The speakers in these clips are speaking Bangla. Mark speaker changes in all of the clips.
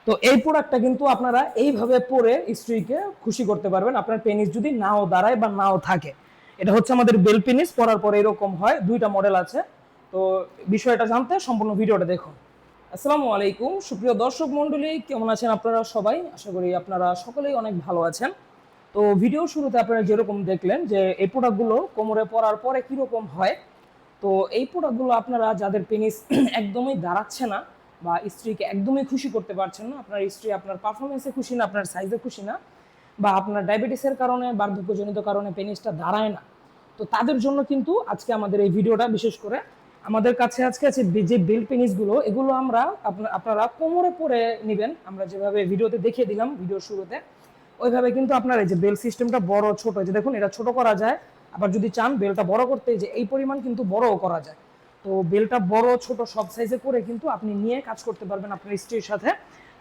Speaker 1: তো এই প্রোডাক্টটা কিন্তু আপনারা এইভাবে পরে স্ত্রীকে খুশি করতে পারবেন, আপনার পেনিস যদি নাও দাঁড়ায় বা নাও থাকে। এটা হচ্ছে আমাদের বেল পেনিস, পরার পরে এরকম হয়, দুইটা মডেল আছে। তো বিষয়টা জানতে সম্পূর্ণ ভিডিওটা দেখুন। আসসালামু আলাইকুম সুপ্রিয় দর্শক মণ্ডলী, কেমন আছেন আপনারা সবাই? আশা করি আপনারা সকলেই অনেক ভালো আছেন। তো ভিডিও শুরুতে আপনারা যেরকম দেখলেন যে এই প্রোডাক্টগুলো কোমরে পরার পরে কীরকম হয়, তো এই প্রোডাক্টগুলো আপনারা যাদের পেনিস একদমই দাঁড়াচ্ছে না বা স্ত্রীকে একদমই খুশি করতে পারছেন না, আপনার স্ত্রী আপনার পারফরমেন্সে খুশি না, আপনার সাইজে খুশি না, বা আপনার ডায়াবেটিসের কারণে বার্ধক্যজনিত কারণে পেনিসটা দাঁড়ায় না, তো তাদের জন্য কিন্তু আজকে আমাদের এই ভিডিওটা। বিশেষ করে আমাদের কাছে আজকে আছে যে বেল পেনিসগুলো, এগুলো আমরা আপনারা কোমরে পরে নেবেন। আমরা যেভাবে ভিডিওতে দেখিয়ে দিলাম ভিডিওর শুরুতে, ওইভাবে কিন্তু আপনার এই যে বেল সিস্টেমটা বড় ছোট, যে দেখুন এটা ছোট করা যায়, আবার যদি চান বেলটা বড় করতে যে এই পরিমাণ কিন্তু বড়ও করা যায়। তো বেলটা বড় ছোট সব সাইজে করে কিন্তু আপনি নিয়ে কাজ করতে পারবেন আপনার স্ত্রীর সাথে।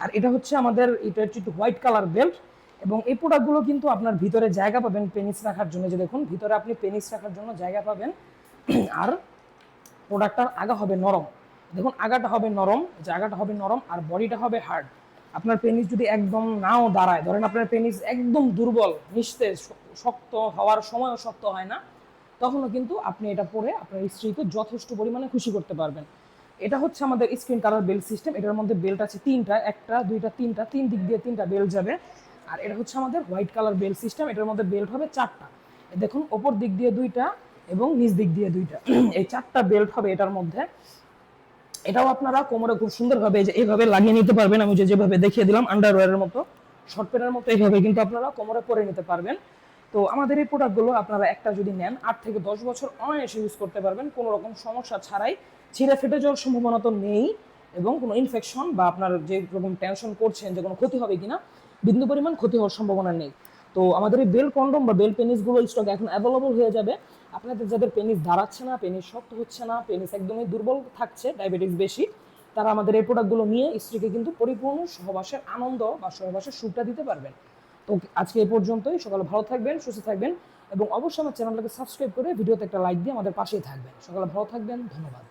Speaker 1: আর এটা হচ্ছে আমাদের, এটা হচ্ছে হোয়াইট কালার বেল্ট, এবং এই প্রোডাক্টগুলো কিন্তু আপনার ভিতরে জায়গা পাবেন পেনিস রাখার জন্য, যে দেখুন ভিতরে আপনি পেনিস রাখার জন্য জায়গা পাবেন। আর প্রোডাক্টটার আগা হবে নরম, দেখুন আগাটা হবে নরম, জায়গাটা হবে নরম, আর বডিটা হবে হার্ড। আপনার পেনিস যদি একদম নাও দাঁড়ায়, ধরেন আপনার পেনিস একদম দুর্বল, নিস্তেজ, শক্ত হওয়ার সময়ও শক্ত হয় না, তখনও কিন্তু আপনি এটা পরে আপনার স্ত্রীকে যথেষ্ট পরিমাণে খুশি করতে পারবেন। এটা হচ্ছে আমাদের স্ক্রিন কালার বেল্ট সিস্টেম। এটার মধ্যে বেল্ট আছে তিনটা, একটা দুইটা তিনটা, তিন দিক দিয়ে তিনটা বেল্ট যাবে। আর এটা হচ্ছে আমাদের হোয়াইট কালার বেল্ট সিস্টেম। এটার মধ্যে বেল্ট হবে চারটা, দেখুন ওপর দিক দিয়ে দুইটা এবং নিচ দিক দিয়ে দুইটা, এই চারটা বেল্ট হবে এটার মধ্যে। এটাও আপনারা কোমরে খুব সুন্দরভাবে যে এইভাবে লাগিয়ে নিতে পারবেন, আমি যেভাবে দেখিয়ে দিলাম আন্ডারওয়্যারের মতো, শর্ট প্যান্টের মতো, এইভাবে কিন্তু আপনারা কোমরে পরে নিতে পারবেন। তো আমাদের এই প্রোডাক্টগুলো আপনারা একটা যদি নেন 8 থেকে 10 বছর অনায়াসে ইউজ করতে পারবেন, কোনো রকম সমস্যা ছাড়াই। ছিঁড়ে ফেটে যাওয়ার সম্ভাবনা তো নেই, এবং কোনো ইনফেকশন বা আপনার যে রকম টেনশন করছেন যে কোনো ক্ষতি হবে কিনা, বিন্দু পরিমাণ ক্ষতি হওয়ার সম্ভাবনা নেই। তো আমাদের এই বেল কন্ডম বা বেল পেনিসগুলো স্টক এখন অ্যাভেলেবল হয়ে যাবে। আপনাদের যাদের পেনিস দাঁড়াচ্ছে না, পেনিস শক্ত হচ্ছে না, পেনিস একদমই দুর্বল থাকছে, ডায়াবেটিস বেশি, তারা আমাদের এই প্রোডাক্টগুলো নিয়ে স্ত্রীকে কিন্তু পরিপূর্ণ সহবাসের আনন্দ বা সহবাসের সুখটা দিতে পারবেন। তো আজকে এই পর্যন্তই। সকালে ভালো থাকবেন, সুস্থ থাকবেন, এবং অবশ্যই আমার চ্যানেলটাকে সাবস্ক্রাইব করে ভিডিওতে একটা লাইক দিয়ে আমাদের পাশেই থাকবেন। সকালে ভালো থাকবেন, ধন্যবাদ।